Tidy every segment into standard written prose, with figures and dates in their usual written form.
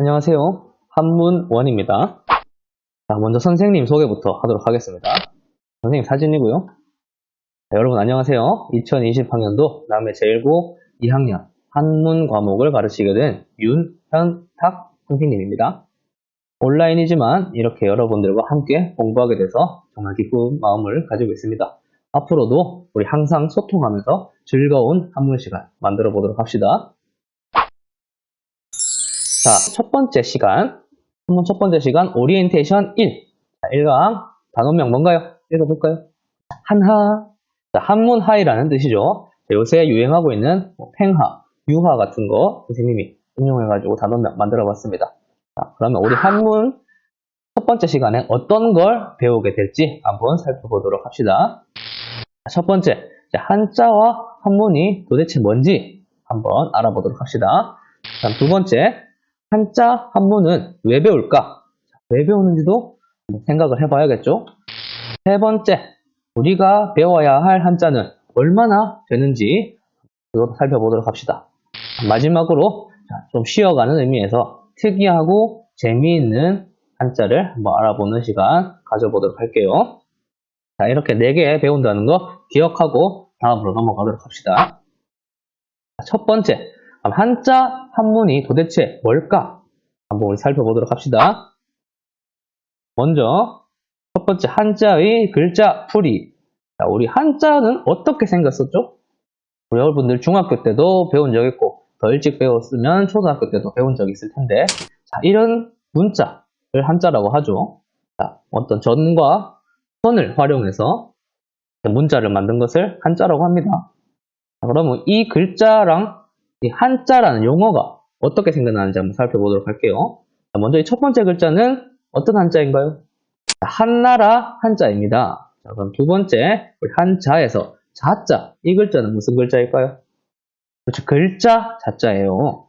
안녕하세요. 한문원입니다. 자, 먼저 선생님 소개부터 하도록 하겠습니다. 선생님 사진이고요. 자, 여러분 안녕하세요. 2020학년도 남해 제1고 2학년 한문 과목을 가르치게 된 윤현탁 선생님입니다. 온라인이지만 이렇게 여러분들과 함께 공부하게 돼서 정말 기쁜 마음을 가지고 있습니다. 앞으로도 우리 항상 소통하면서 즐거운 한문 시간 만들어 보도록 합시다. 자, 첫 번째 시간, 한문 첫 번째 시간, 오리엔테이션 1. 자, 1강, 단원명 뭔가요? 읽어볼까요? 한하. 자, 한문하이라는 뜻이죠. 자, 요새 유행하고 있는 팽하, 유하 같은 거 선생님이 응용해가지고 단원명 만들어봤습니다. 자, 그러면 우리 한문 첫 번째 시간에 어떤 걸 배우게 될지 한번 살펴보도록 합시다. 자, 첫 번째, 자, 한자와 한문이 도대체 뭔지 한번 알아보도록 합시다. 다음 두 번째, 한자, 한문은 왜 배울까? 왜 배우는지도 생각을 해봐야겠죠? 세 번째, 우리가 배워야 할 한자는 얼마나 되는지 그것도 살펴보도록 합시다. 마지막으로 좀 쉬어가는 의미에서 특이하고 재미있는 한자를 한번 알아보는 시간 가져보도록 할게요. 자, 이렇게 4개 배운다는 거 기억하고 다음으로 넘어가도록 합시다. 첫 번째, 한자, 한문이 도대체 뭘까? 한번 우리 살펴보도록 합시다. 먼저 첫 번째 한자의 글자 풀이. 자, 우리 한자는 어떻게 생겼었죠? 우리 여러분들 중학교 때도 배운 적 있고 더 일찍 배웠으면 초등학교 때도 배운 적이 있을 텐데, 자, 이런 문자를 한자라고 하죠. 자, 어떤 전과 선을 활용해서 문자를 만든 것을 한자라고 합니다. 자, 그러면 이 글자랑 이 한자라는 용어가 어떻게 생겨나는지 한번 살펴보도록 할게요. 자, 먼저 이 첫 번째 글자는 어떤 한자인가요? 자, 한나라 한자입니다. 자, 그럼 두 번째, 우리 한자에서 자자, 이 글자는 무슨 글자일까요? 그렇죠, 글자 자자예요.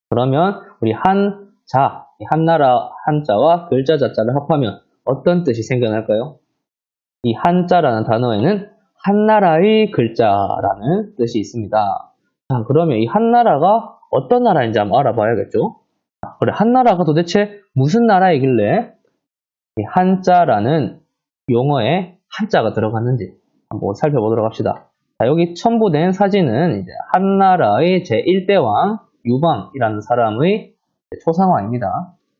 그러면 우리 한자, 한나라 한자와 글자 자자를 합하면 어떤 뜻이 생겨날까요? 이 한자라는 단어에는 한나라의 글자라는 뜻이 있습니다. 자, 그러면 이 한나라가 어떤 나라인지 한번 알아봐야겠죠? 자, 그래, 한나라가 도대체 무슨 나라이길래 이 한자라는 용어에 한자가 들어갔는지 한번 살펴보도록 합시다. 자, 여기 첨부된 사진은 이제 한나라의 제1대왕 유방이라는 사람의 초상화입니다.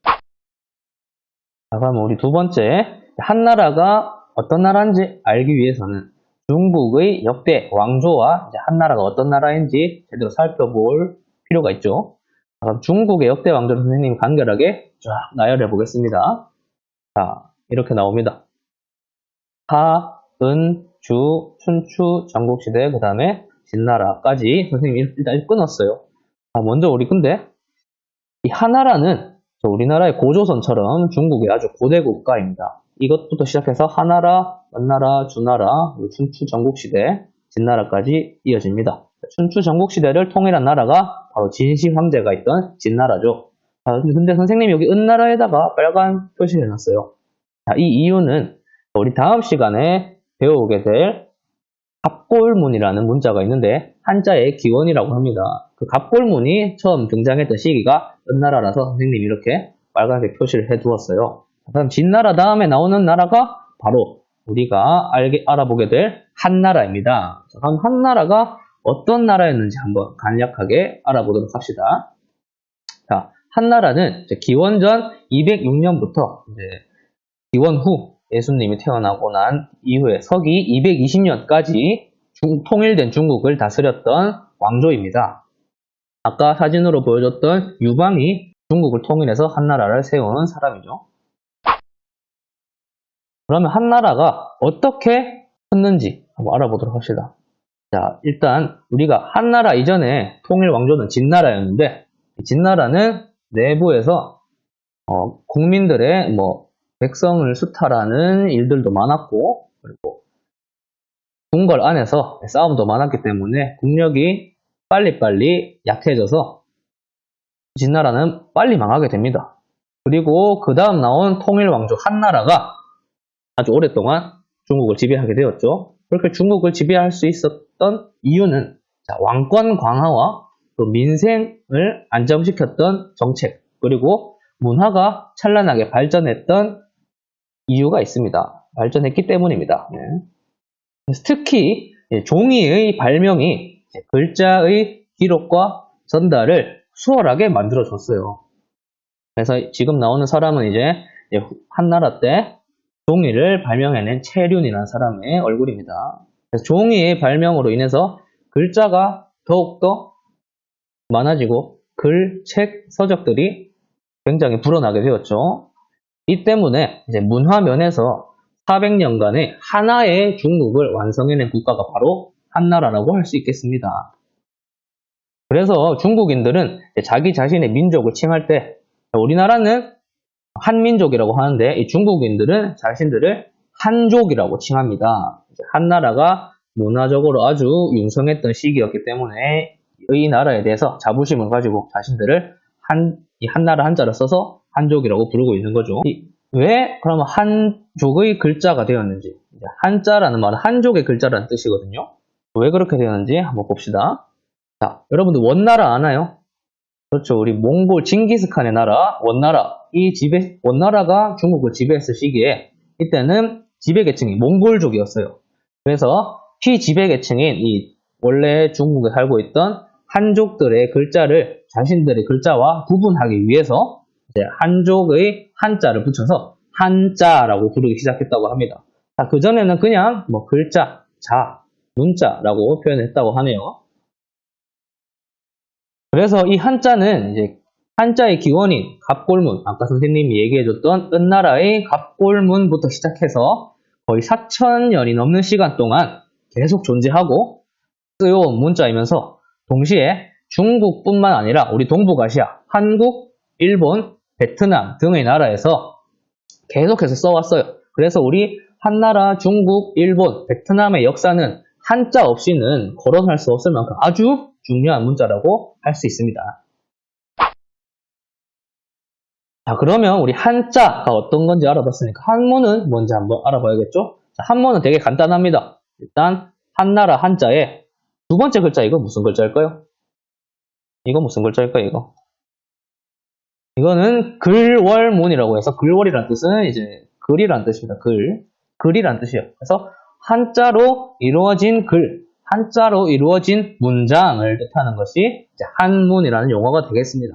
자, 그럼 우리 두 번째, 한나라가 어떤 나라인지 알기 위해서는 중국의 역대 왕조와 이제 한나라가 어떤 나라인지 제대로 살펴볼 필요가 있죠. 그럼 중국의 역대 왕조를 선생님이 간결하게 쫙 나열해 보겠습니다. 자, 이렇게 나옵니다. 하, 은, 주, 춘추, 전국시대, 그 다음에 진나라까지 선생님이 일단 끊었어요. 먼저 우리 근데 이 하나라는 우리나라의 고조선처럼 중국의 아주 고대 국가입니다. 이것부터 시작해서 하나라, 원나라, 주나라, 춘추 전국시대, 진나라까지 이어집니다. 춘추 전국시대를 통일한 나라가 바로 진시 황제가 있던 진나라죠. 근데 선생님이 여기 은나라에다가 빨간 표시를 해놨어요. 자, 이 이유는 우리 다음 시간에 배우게 될 갑골문이라는 문자가 있는데 한자의 기원이라고 합니다. 그 갑골문이 처음 등장했던 시기가 은나라라서 선생님이 이렇게 빨간색 표시를 해두었어요. 그럼 진나라 다음에 나오는 나라가 바로 우리가 알아보게 될 한나라입니다. 그럼 한나라가 어떤 나라였는지 한번 간략하게 알아보도록 합시다. 자, 한나라는 기원전 206년부터 이제 기원 후 예수님이 태어나고 난 이후에 서기 220년까지 통일된 중국을 다스렸던 왕조입니다. 아까 사진으로 보여줬던 유방이 중국을 통일해서 한나라를 세운 사람이죠. 그러면 한나라가 어떻게 컸는지 한번 알아보도록 합시다. 자, 일단 우리가 한나라 이전에 통일 왕조는 진나라였는데, 진나라는 내부에서 국민들의 백성을 수탈하는 일들도 많았고, 그리고 궁궐 안에서 싸움도 많았기 때문에 국력이 빨리빨리 약해져서 진나라는 빨리 망하게 됩니다. 그리고 그 다음 나온 통일 왕조 한나라가 아주 오랫동안 중국을 지배하게 되었죠. 그렇게 중국을 지배할 수 있었던 이유는 왕권 강화와 또 민생을 안정시켰던 정책, 그리고 문화가 찬란하게 발전했던 이유가 있습니다. 발전했기 때문입니다. 네. 그래서 특히 종이의 발명이 글자의 기록과 전달을 수월하게 만들어줬어요. 그래서 지금 나오는 사람은 이제 한나라 때 종이를 발명해낸 채륜이라는 사람의 얼굴입니다. 그래서 종이의 발명으로 인해서 글자가 더욱더 많아지고 글, 책, 서적들이 굉장히 불어나게 되었죠. 이 때문에 이제 문화면에서 400년간의 하나의 중국을 완성해낸 국가가 바로 한나라라고 할 수 있겠습니다. 그래서 중국인들은 자기 자신의 민족을 칭할 때 우리나라는 한민족이라고 하는데 이 중국인들은 자신들을 한족이라고 칭합니다. 한나라가 문화적으로 아주 융성했던 시기였기 때문에 이 나라에 대해서 자부심을 가지고 자신들을 이 한나라 한자를 써서 한족이라고 부르고 있는 거죠. 왜 그러면 한족의 글자가 되었는지, 한자라는 말은 한족의 글자라는 뜻이거든요. 왜 그렇게 되었는지 한번 봅시다. 자, 여러분들 원나라 아나요? 그렇죠. 우리 몽골 징기스칸의 나라 원나라, 원나라가 중국을 지배했을 시기에 이때는 지배계층이 몽골족이었어요. 그래서 피지배계층인 이 원래 중국에 살고 있던 한족들의 글자를 자신들의 글자와 구분하기 위해서 이제 한족의 한자를 붙여서 한자라고 부르기 시작했다고 합니다. 자, 그전에는 그냥 뭐 글자, 자, 문자라고 표현했다고 하네요. 그래서 이 한자는 이제 한자의 기원인 갑골문, 아까 선생님이 얘기해줬던 은나라의 갑골문부터 시작해서 거의 4,000년이 넘는 시간 동안 계속 존재하고 쓰여온 문자이면서 동시에 중국뿐만 아니라 우리 동북아시아, 한국, 일본, 베트남 등의 나라에서 계속해서 써왔어요. 그래서 우리 한나라, 중국, 일본, 베트남의 역사는 한자 없이는 거론할 수 없을 만큼 아주 중요한 문자라고 할 수 있습니다. 자, 그러면 우리 한자가 어떤 건지 알아봤으니까 한문은 뭔지 한번 알아봐야겠죠? 자, 한문은 되게 간단합니다. 일단 한나라 한자의 두 번째 글자, 이거 무슨 글자일까요? 이거 무슨 글자일까요, 이거? 이거는 글월문이라고 해서 글월이라는 뜻은 이제 글이라는 뜻입니다. 글이라는 뜻이에요. 그래서 한자로 이루어진 글, 한자로 이루어진 문장을 뜻하는 것이 이제 한문이라는 용어가 되겠습니다.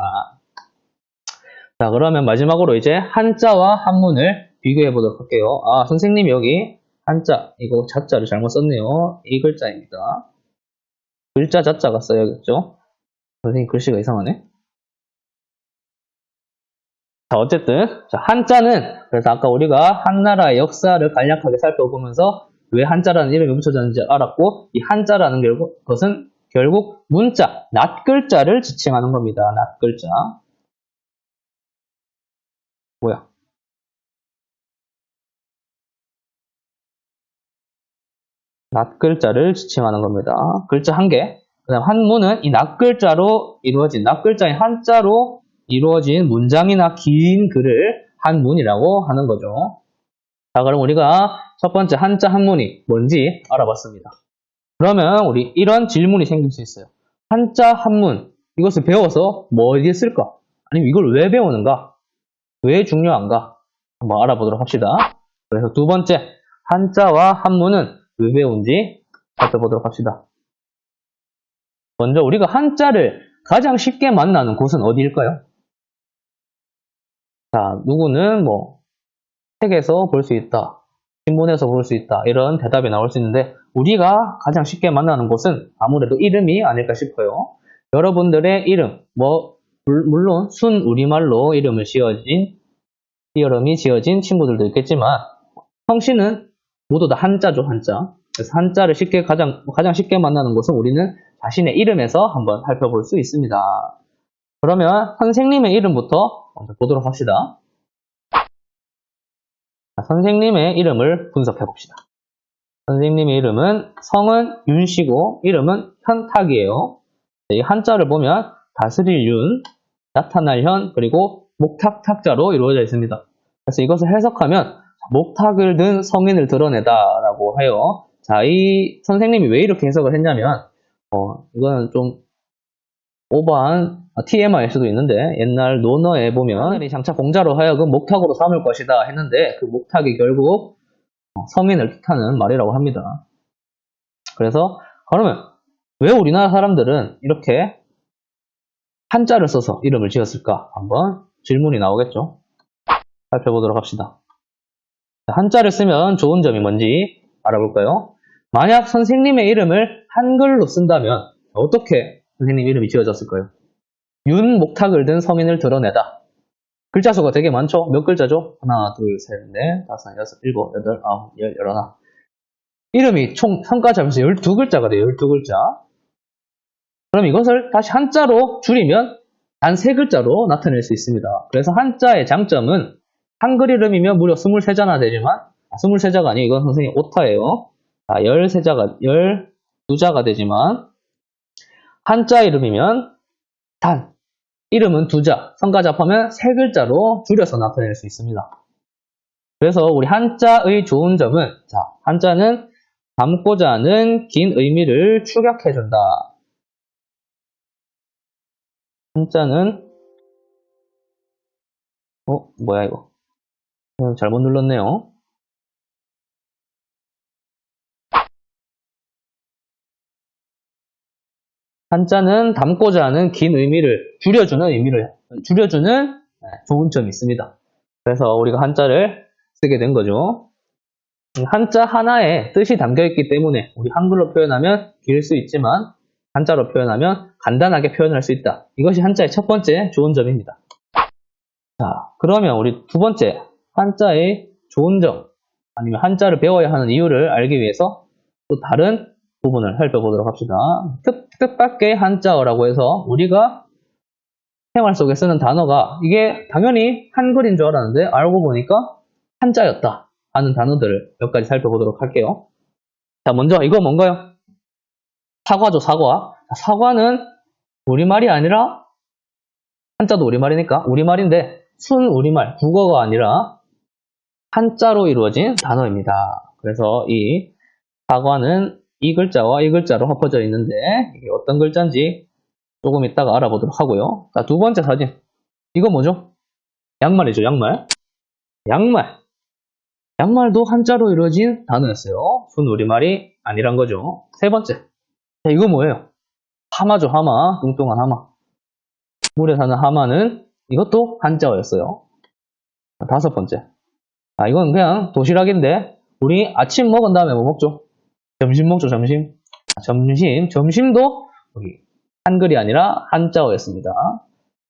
자, 그러면 마지막으로 이제 한자와 한문을 비교해 보도록 할게요. 아, 선생님 여기 한자, 이거 자자를 잘못 썼네요. 이 글자입니다. 글자 자자가 써야겠죠? 선생님 글씨가 이상하네. 자, 어쨌든 자, 한자는 그래서 아까 우리가 한나라의 역사를 간략하게 살펴보면서 왜 한자라는 이름이 붙여졌는지 알았고, 이 한자라는 것은 결국 문자, 낱글자를 지칭하는 겁니다. 낱글자. 뭐야? 낱글자를 지칭하는 겁니다. 글자 한 개. 그 다음 한문은 이 낱글자로 이루어진, 낱글자인 한자로 이루어진 문장이나 긴 글을 한문이라고 하는 거죠. 자, 그럼 우리가 첫 번째 한자 한문이 뭔지 알아봤습니다. 그러면 우리 이런 질문이 생길 수 있어요. 한자 한문, 이것을 배워서 뭐 어디에 쓸까? 아니면 이걸 왜 배우는가? 왜 중요한가? 한번 알아보도록 합시다. 그래서 두 번째, 한자와 한문은 왜 배운지 살펴보도록 합시다. 먼저 우리가 한자를 가장 쉽게 만나는 곳은 어디일까요? 자, 누구는 뭐 책에서 볼 수 있다, 신문에서 볼 수 있다, 이런 대답이 나올 수 있는데 우리가 가장 쉽게 만나는 곳은 아무래도 이름이 아닐까 싶어요. 여러분들의 이름, 물론 순 우리말로 이름이 지어진 친구들도 있겠지만 성씨는 모두 다 한자죠, 한자. 그래서 한자를 가장 쉽게 만나는 곳은 우리는 자신의 이름에서 한번 살펴볼 수 있습니다. 그러면 선생님의 이름부터 먼저 보도록 합시다. 자, 선생님의 이름을 분석해 봅시다. 선생님의 이름은 성은 윤씨고 이름은 현탁이에요. 이 한자를 보면 다스릴 윤, 나타날 현, 그리고 목탁탁자로 이루어져 있습니다. 그래서 이것을 해석하면 목탁을 든 성인을 드러내다 라고 해요. 자, 이 선생님이 왜 이렇게 해석을 했냐면 이거는 좀 오버한 TMI일 수도 있는데 옛날 논어에 보면 하늘이 장차 공자로 하여금 목탁으로 삼을 것이다 했는데 그 목탁이 결국 서민을 뜻하는 말이라고 합니다. 그래서 그러면 왜 우리나라 사람들은 이렇게 한자를 써서 이름을 지었을까? 한번 질문이 나오겠죠? 살펴보도록 합시다. 한자를 쓰면 좋은 점이 뭔지 알아볼까요? 만약 선생님의 이름을 한글로 쓴다면 어떻게 선생님 이름이 지어졌을까요? 윤목탁을 든 서민을 드러내다. 글자 수가 되게 많죠? 몇 글자죠? 하나, 둘, 셋, 넷, 다섯, 여섯, 일곱, 여덟, 아홉, 열, 열하나. 이름이 총 성까지 하면서 12글자가 돼요. 12글자. 그럼 이것을 다시 한자로 줄이면 단 3글자로 나타낼 수 있습니다. 그래서 한자의 장점은 한글 이름이면 무려 23자나 되지만 23자가 아니에요. 이건 선생님 오타예요. 12자가 되지만 한자 이름이면 단 이름은 2자, 성까지 합하면 3글자로 줄여서 나타낼 수 있습니다. 그래서 우리 한자의 좋은 점은 한자는 담고자 하는 긴 의미를 축약해준다. 한자는 뭐야 이거 잘못 눌렀네요. 한자는 담고자 하는 긴 의미를 줄여주는 좋은 점이 있습니다. 그래서 우리가 한자를 쓰게 된 거죠. 한자 하나에 뜻이 담겨있기 때문에 우리 한글로 표현하면 길 수 있지만 한자로 표현하면 간단하게 표현할 수 있다. 이것이 한자의 첫 번째 좋은 점입니다. 자, 그러면 우리 두 번째 한자의 좋은 점 아니면 한자를 배워야 하는 이유를 알기 위해서 또 다른 부분을 살펴보도록 합시다. 뜻밖의 한자어라고 해서 우리가 생활 속에 쓰는 단어가 이게 당연히 한글인 줄 알았는데 알고 보니까 한자였다 하는 단어들을 몇 가지 살펴보도록 할게요. 자, 먼저 이거 뭔가요? 사과죠, 사과. 사과는 우리말이 아니라 한자도 우리말이니까 우리말인데 순우리말, 국어가 아니라 한자로 이루어진 단어입니다. 그래서 이 사과는 이 글자와 이 글자로 합쳐져 있는데 이게 어떤 글자인지 조금 이따가 알아보도록 하고요. 자, 두 번째 사진. 이거 뭐죠? 양말이죠, 양말. 양말도 한자로 이루어진 단어였어요. 순우리말이 아니란 거죠. 세 번째. 자, 이거 뭐예요? 하마죠, 하마. 뚱뚱한 하마. 물에 사는 하마는 이것도 한자어였어요. 자, 다섯 번째. 이건 그냥 도시락인데 우리 아침 먹은 다음에 뭐 먹죠? 점심 먹죠, 점심. 점심도 우리 한글이 아니라 한자어였습니다.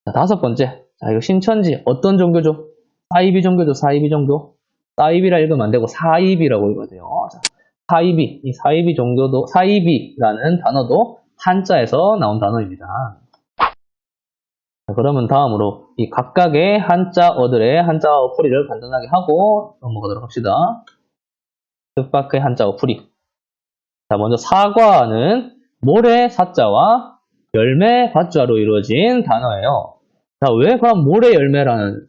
자, 다섯 번째. 자, 이거 신천지 어떤 종교죠? 사이비 종교죠, 사이비 종교. 사이비라 읽으면 안 되고 사이비라고 읽어야 돼요. 자, 사이비, 이 사이비 종교도 사이비라는 단어도 한자에서 나온 단어입니다. 자, 그러면 다음으로 이 각각의 한자어들의 한자어 풀이를 간단하게 하고 넘어가도록 합시다. 뜻밖의 한자어 풀이. 자, 먼저 사과는 모래 사자와 열매 과자로 이루어진 단어예요. 자, 왜 그럼 모래 열매라는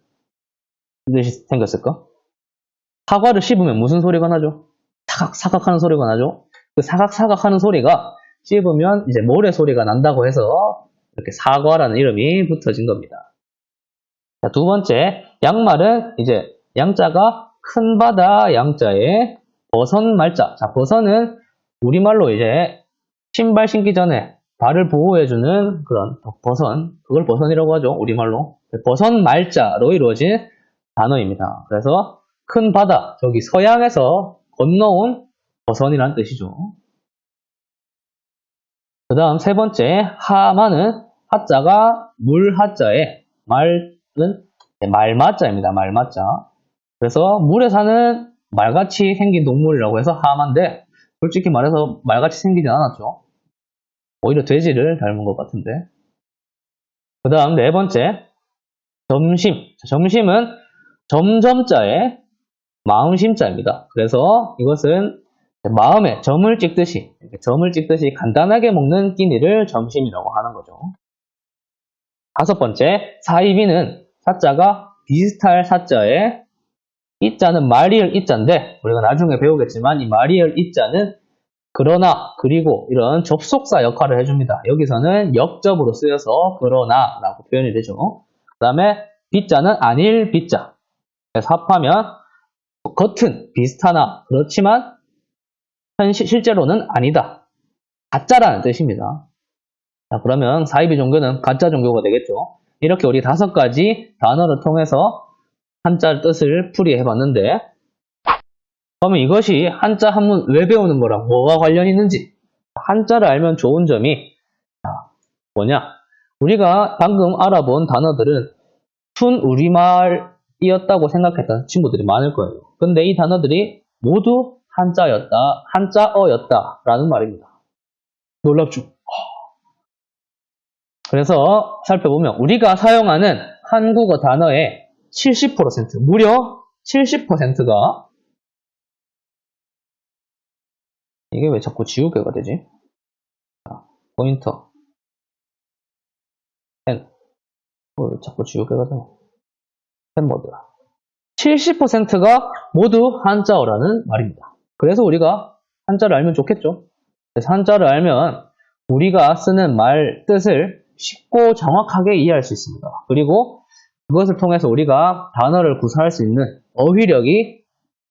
뜻이 생겼을까? 사과를 씹으면 무슨 소리가 나죠? 사각사각 하는 소리가 나죠? 그 사각사각 하는 소리가 씹으면 이제 모래 소리가 난다고 해서 이렇게 사과라는 이름이 붙어진 겁니다. 자, 두 번째, 양말은 이제 양자가 큰 바다 양자에 버선 말자. 자, 버선은 우리말로 이제 신발 신기 전에 발을 보호해주는 그런 버선, 그걸 버선이라고 하죠. 우리말로. 버선 말자로 이루어진 단어입니다. 그래서 큰 바다, 저기 서양에서 건너온 버선이라는 뜻이죠. 그 다음 세 번째, 하마는 하자가 물하자에 말은 말마자입니다. 말마자. 그래서 물에 사는 말같이 생긴 동물이라고 해서 하마인데 솔직히 말해서 말같이 생기진 않았죠. 오히려 돼지를 닮은 것 같은데. 그 다음 네 번째, 점심. 점심은 점점자에 마음심자입니다. 그래서 이것은 마음에 점을 찍듯이 간단하게 먹는 끼니를 점심이라고 하는 거죠. 다섯 번째, 사이비는 사자가 비슷할 사자에 이자는 말이을 이자인데 우리가 나중에 배우겠지만 이 말이을 이자는 그러나, 그리고 이런 접속사 역할을 해줍니다. 여기서는 역접으로 쓰여서 그러나 라고 표현이 되죠. 그 다음에 B자는 아닐 B자. 그래서 합하면 겉은 비슷하나 그렇지만 실제로는 아니다. 가짜라는 뜻입니다. 자, 그러면 사이비 종교는 가짜 종교가 되겠죠. 이렇게 우리 5가지 단어를 통해서 한자 뜻을 풀이해봤는데, 그러면 이것이 한자 한문 왜 배우는 거랑 뭐가 관련이 있는지, 한자를 알면 좋은 점이 뭐냐? 우리가 방금 알아본 단어들은 순 우리말이었다고 생각했던 친구들이 많을 거예요. 근데 이 단어들이 모두 한자어였다라는 말입니다. 놀랍죠? 그래서 살펴보면 우리가 사용하는 한국어 단어의 70%, 무려 70%가 이게 왜 자꾸 지우개가 되지? 포인터 펜 왜 자꾸 지우개가 되나? 펜보드 70%가 모두 한자어라는 말입니다. 그래서 우리가 한자를 알면 좋겠죠? 그래서 한자를 알면 우리가 쓰는 말 뜻을 쉽고 정확하게 이해할 수 있습니다. 그리고 그것을 통해서 우리가 단어를 구사할 수 있는 어휘력이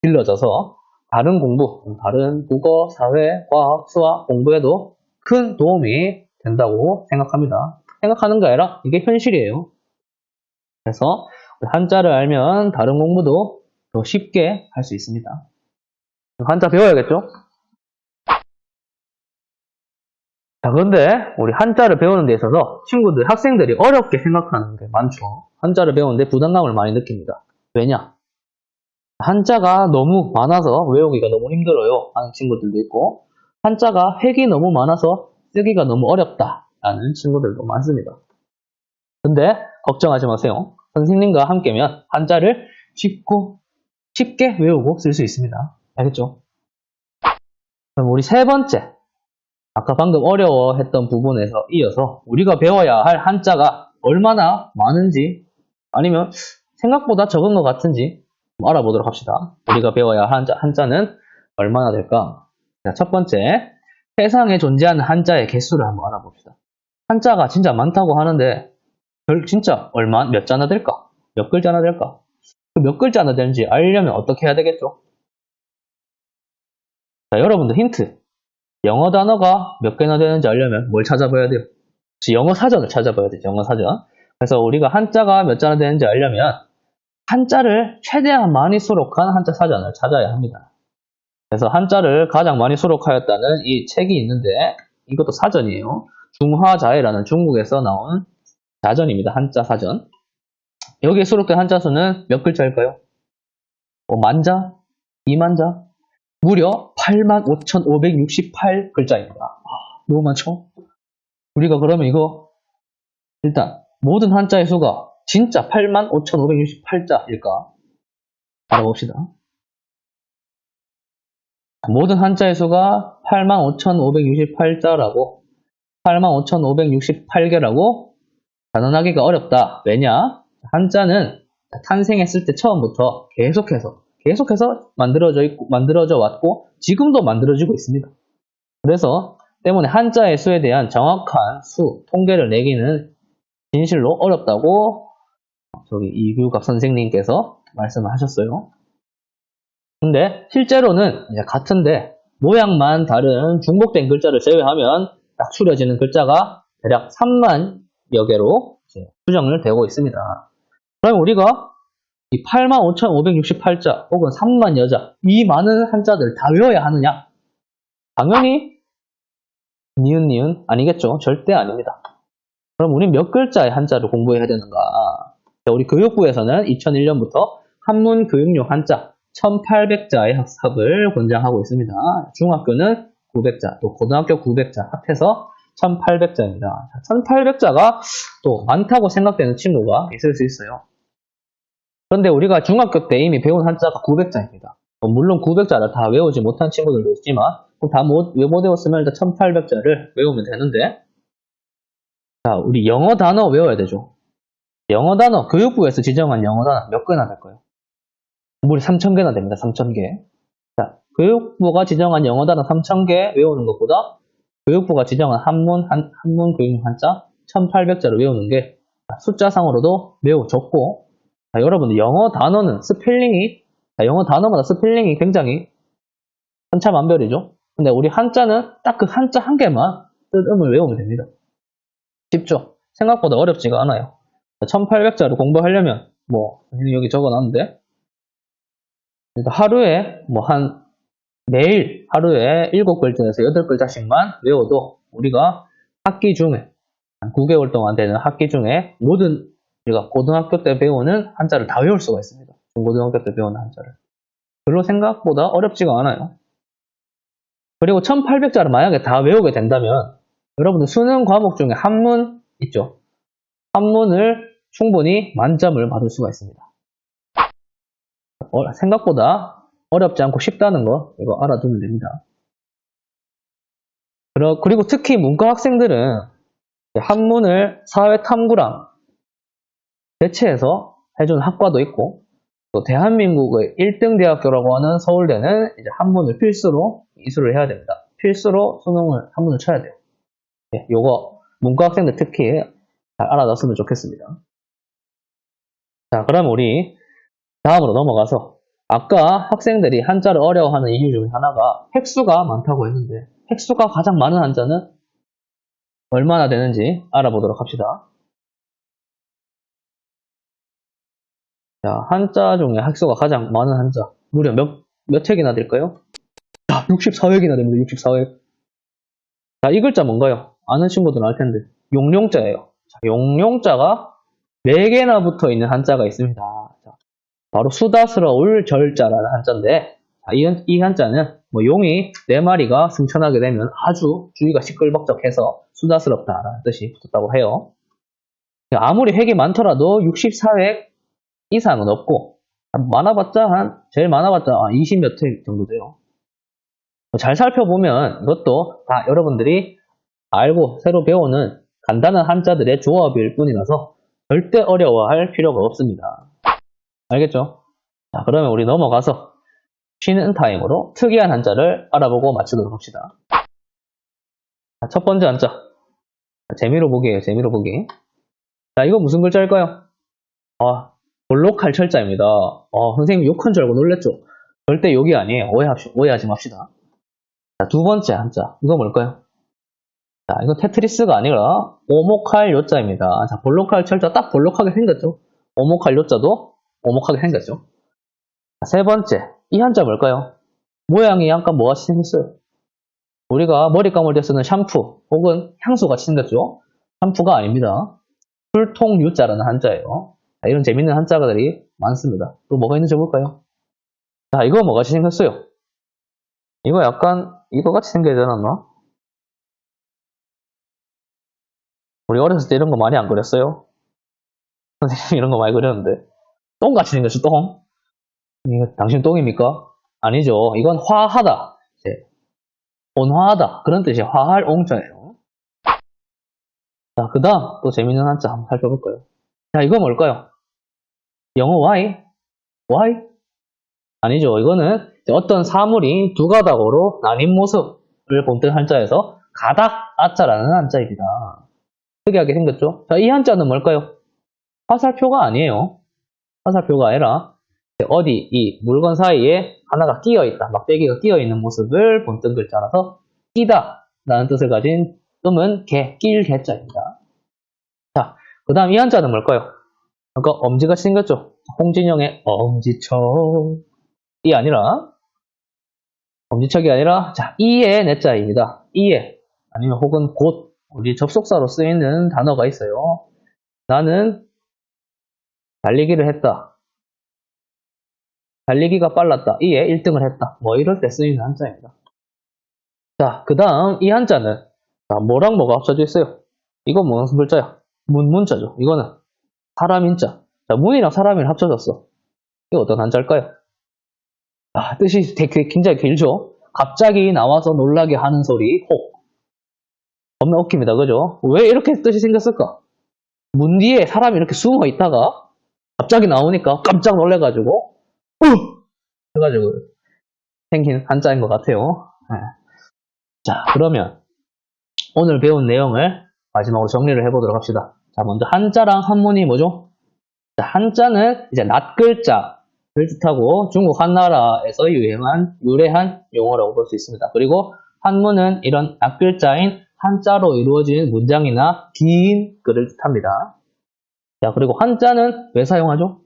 길러져서 다른 공부, 다른 국어, 사회, 과학, 수학 공부에도 큰 도움이 된다고 생각합니다. 생각하는 게 아니라 이게 현실이에요. 그래서 한자를 알면 다른 공부도 더 쉽게 할 수 있습니다. 한자 배워야겠죠? 자, 그런데 우리 한자를 배우는 데 있어서 친구들, 학생들이 어렵게 생각하는 게 많죠. 한자를 배우는데 부담감을 많이 느낍니다. 왜냐? 한자가 너무 많아서 외우기가 너무 힘들어요 하는 친구들도 있고, 한자가 획이 너무 많아서 쓰기가 너무 어렵다라는 친구들도 많습니다. 근데 걱정하지 마세요. 선생님과 함께면 한자를 쉽게 외우고 쓸 수 있습니다. 알겠죠? 그럼 우리 세 번째, 아까 방금 어려워했던 부분에서 이어서 우리가 배워야 할 한자가 얼마나 많은지 아니면 생각보다 적은 것 같은지 알아보도록 합시다. 우리가 배워야 할 한자는 얼마나 될까? 자, 첫 번째, 세상에 존재하는 한자의 개수를 한번 알아봅시다. 한자가 진짜 많다고 하는데 진짜 몇 자나 될까? 몇 글자나 될까? 몇 글자나 되는지 알려면 어떻게 해야 되겠죠? 자, 여러분들 힌트. 영어 단어가 몇 개나 되는지 알려면 뭘 찾아봐야 돼요? 영어 사전을 찾아봐야 되죠. 영어 사전. 그래서 우리가 한자가 몇 자나 되는지 알려면 한자를 최대한 많이 수록한 한자 사전을 찾아야 합니다. 그래서 한자를 가장 많이 수록하였다는 이 책이 있는데 이것도 사전이에요. 중화자해라는 중국에서 나온 자전입니다. 한자 사전. 여기에 수록된 한자 수는 몇 글자일까요? 만자? 2만자? 무려 85,568글자입니다. 너무 많죠? 우리가 그러면 이거 일단 모든 한자의 수가 진짜 85,568자일까? 알아봅시다. 모든 한자의 수가 85,568자라고 85,568개라고 단언하기가 어렵다. 왜냐? 한자는 탄생했을 때 처음부터 계속해서 만들어져 왔고 지금도 만들어지고 있습니다. 그래서 때문에 한자의 수에 대한 정확한 통계를 내기는 진실로 어렵다고 저기 이규갑 선생님께서 말씀을 하셨어요. 근데 실제로는 이제 같은데 모양만 다른 중복된 글자를 제외하면 딱 추려지는 글자가 대략 3만여 개로 추정을 되고 있습니다. 그럼 우리가 이 85,568자 혹은 3만 여자 이 많은 한자들 다 외워야 하느냐? 당연히 니은 아니겠죠. 절대 아닙니다. 그럼 우리 몇 글자의 한자를 공부해야 되는가? 우리 교육부에서는 2001년부터 한문 교육용 한자 1800자의 학습을 권장하고 있습니다. 중학교는 900자, 또 고등학교 900자 합해서 1800자입니다. 1800자가 또 많다고 생각되는 친구가 있을 수 있어요. 그런데 우리가 중학교 때 이미 배운 한자가 900자입니다. 물론 900자를 다 외우지 못한 친구들도 있지만 다 못 외웠으면 일단 1800자를 외우면 되는데, 자, 우리 영어 단어 외워야 되죠. 영어 단어, 교육부에서 지정한 영어 단어 몇 개나 될까요? 무려 3000개나 됩니다. 3000개. 자, 교육부가 지정한 영어 단어 3,000개 외우는 것보다 교육부가 지정한 한문 교육 한자 1,800자를 외우는 게 숫자상으로도 매우 적고, 자, 여러분들 영어 단어는 영어 단어마다 스펠링이 굉장히 천차만별이죠. 근데 우리 한자는 딱 그 한자 한 개만 뜻음을 외우면 됩니다. 쉽죠? 생각보다 어렵지가 않아요. 1,800자를 공부하려면 여기 적어놨는데, 그러니까 하루에 매일 하루에 7글자에서 8글자씩만 외워도 우리가 학기 중에 한 9개월 동안 되는 학기 중에 모든 우리가 고등학교 때 배우는 한자를 다 외울 수가 있습니다. 중고등학교 때 배우는 한자를. 별로 생각보다 어렵지가 않아요. 그리고 1,800자를 만약에 다 외우게 된다면 여러분들 수능 과목 중에 한문 있죠? 한문을 충분히 만점을 받을 수가 있습니다. 생각보다 어렵지 않고 쉽다는 거 이거 알아두면 됩니다. 그리고 특히 문과 학생들은 한문을 사회 탐구랑 대체해서 해주는 학과도 있고, 또 대한민국의 1등 대학교라고 하는 서울대는 이제 한문을 필수로 이수를 해야 됩니다. 필수로 한문을 쳐야 돼요. 요거 문과 학생들 특히 잘 알아놨으면 좋겠습니다. 자, 그럼 우리 다음으로 넘어가서, 아까 학생들이 한자를 어려워하는 이유 중에 하나가 획수가 많다고 했는데, 획수가 가장 많은 한자는 얼마나 되는지 알아보도록 합시다. 자, 한자 중에 획수가 가장 많은 한자 무려 몇 획이나 될까요? 자, 64획이나 됩니다. 64획. 자, 이 글자 뭔가요? 아는 친구들은 알 텐데 용룡자예요. 자, 용룡자가 4개나 붙어 있는 한자가 있습니다. 자, 바로 수다스러울 절자라는 한자인데, 자, 이 한자는 용이 4마리가 승천하게 되면 아주 주위가 시끌벅적해서 수다스럽다라는 뜻이 붙었다고 해요. 아무리 획이 많더라도 64획 이상은 없고, 제일 많아봤자 20몇 획 정도 돼요. 잘 살펴보면 이것도 다 여러분들이 알고 새로 배우는 간단한 한자들의 조합일 뿐이라서 절대 어려워할 필요가 없습니다. 알겠죠? 자, 그러면 우리 넘어가서 쉬는 타임으로 특이한 한자를 알아보고 마치도록 합시다. 자, 첫 번째 한자. 재미로 보기예요. 재미로 보기. 자, 이거 무슨 글자일까요? 볼록할 철자입니다. 선생님 욕한 줄 알고 놀랬죠? 절대 욕이 아니에요. 오해하지 맙시다. 자, 두 번째 한자. 이거 뭘까요? 자, 이거 테트리스가 아니라 오목할 요자입니다. 자, 볼록할 철자 딱 볼록하게 생겼죠? 오목할 요자도 오목하게 생겼죠? 자, 세 번째. 이 한자 뭘까요? 모양이 약간 뭐같이 생겼어요? 우리가 머리 감을 때 쓰는 샴푸 혹은 향수같이 생겼죠? 샴푸가 아닙니다. 풀통 유자라는 한자예요. 자, 이런 재밌는 한자들이 많습니다. 또 뭐가 있는지 볼까요? 자, 이거 뭐같이 생겼어요? 이거 약간 이거 같이 생겨야 되나? 우리 어렸을 때 이런 거 많이 안 그렸어요? 선생님 이런 거 많이 그렸는데. 똥같이 생겼죠, 똥? 이거 당신 똥입니까? 아니죠. 이건 화하다. 온화하다. 그런 뜻이 화할 옹자예요. 자, 그 다음 또 재밌는 한자 한번 살펴볼까요? 자, 이거 뭘까요? 영어 why? why? 아니죠. 이거는 어떤 사물이 두 가닥으로 나뉜 모습을 본뜬 한자에서 가닥 아자라는 한자입니다. 특이하게 생겼죠? 자, 이 한자는 뭘까요? 화살표가 아니에요. 화살표가 아니라 이 물건 사이에 하나가 끼어있다, 막대기가 끼어있는 모습을 본뜬 글자라서 끼다 라는 뜻을 가진 음은 낄 개자입니다. 자, 그 다음 이 한자는 뭘까요? 아까 엄지같이 생겼죠? 홍진영의 엄지척이 아니라, 엄지척이 아니라, 자, 이의 내자입니다. 이의, 아니면 혹은 곧, 우리 접속사로 쓰이는 단어가 있어요. 나는 달리기를 했다. 달리기가 빨랐다. 이에 1등을 했다. 이럴 때 쓰이는 한자입니다. 자, 그 다음 이 한자는 뭐랑 뭐가 합쳐져 있어요? 이건 무슨 글자야? 문자죠. 이거는 사람인자. 자, 문이랑 사람이랑 합쳐졌어. 이거 어떤 한자일까요? 뜻이 굉장히 길죠? 갑자기 나와서 놀라게 하는 소리, 혹. 겁나 웃깁니다. 그죠? 왜 이렇게 뜻이 생겼을까? 문 뒤에 사람이 이렇게 숨어 있다가 갑자기 나오니까 깜짝 놀래가지고, 해가지고, 생긴 한자인 것 같아요. 네. 자, 그러면 오늘 배운 내용을 마지막으로 정리를 해보도록 합시다. 자, 먼저 한자랑 한문이 뭐죠? 자, 한자는 이제 낫글자를 뜻하고 중국 한나라에서 유래한 용어라고 볼 수 있습니다. 그리고 한문은 이런 낫글자인 한자로 이루어진 문장이나 긴 글을 뜻합니다. 자, 그리고 한자는 왜 사용하죠?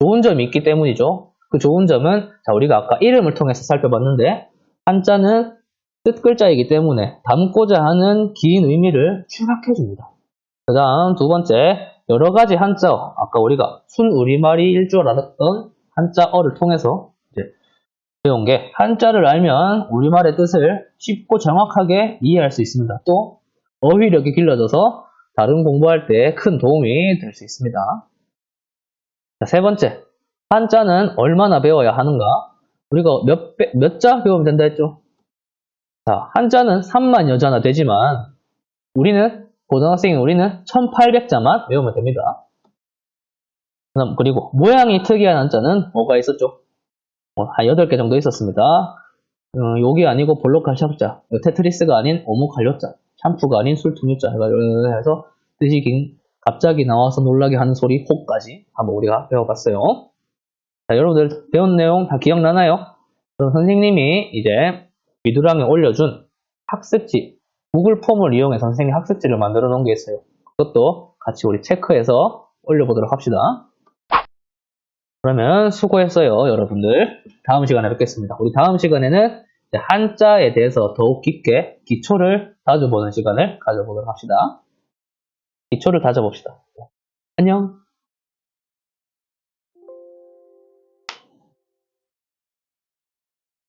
좋은 점이 있기 때문이죠. 그 좋은 점은 자, 우리가 아까 이름을 통해서 살펴봤는데 한자는 뜻글자이기 때문에 담고자 하는 긴 의미를 축약해줍니다. 그 다음 두 번째, 여러 가지 한자어, 아까 우리가 순우리말일 줄 알았던 한자어를 통해서 이제 배운 게 한자를 알면 우리말의 뜻을 쉽고 정확하게 이해할 수 있습니다. 또 어휘력이 길러져서 다른 공부할 때 큰 도움이 될 수 있습니다. 자, 세 번째, 한자는 얼마나 배워야 하는가? 우리가 몇 자 배우면 된다 했죠? 자, 한자는 3만여 자나 되지만 고등학생인 우리는 1800자만 외우면 됩니다. 그리고 모양이 특이한 한자는 뭐가 있었죠? 한 8개 정도 있었습니다. 욕이 아니고 볼록한 샵자, 테트리스가 아닌 오목할려자, 샴푸가 아닌 술퉁유자 해서 뜻이 갑자기 나와서 놀라게 하는 소리 호까지 한번 우리가 배워봤어요. 자, 여러분들 배운 내용 다 기억나나요? 그럼 선생님이 이제 비두랑에 올려준 학습지, 구글 폼을 이용해서 선생님이 학습지를 만들어 놓은 게 있어요. 그것도 같이 우리 체크해서 올려보도록 합시다. 그러면 수고했어요, 여러분들. 다음 시간에 뵙겠습니다. 우리 다음 시간에는 한자에 대해서 더욱 깊게 기초를 다져보는 시간을 가져보도록 합시다. 기초를 다져봅시다. 안녕.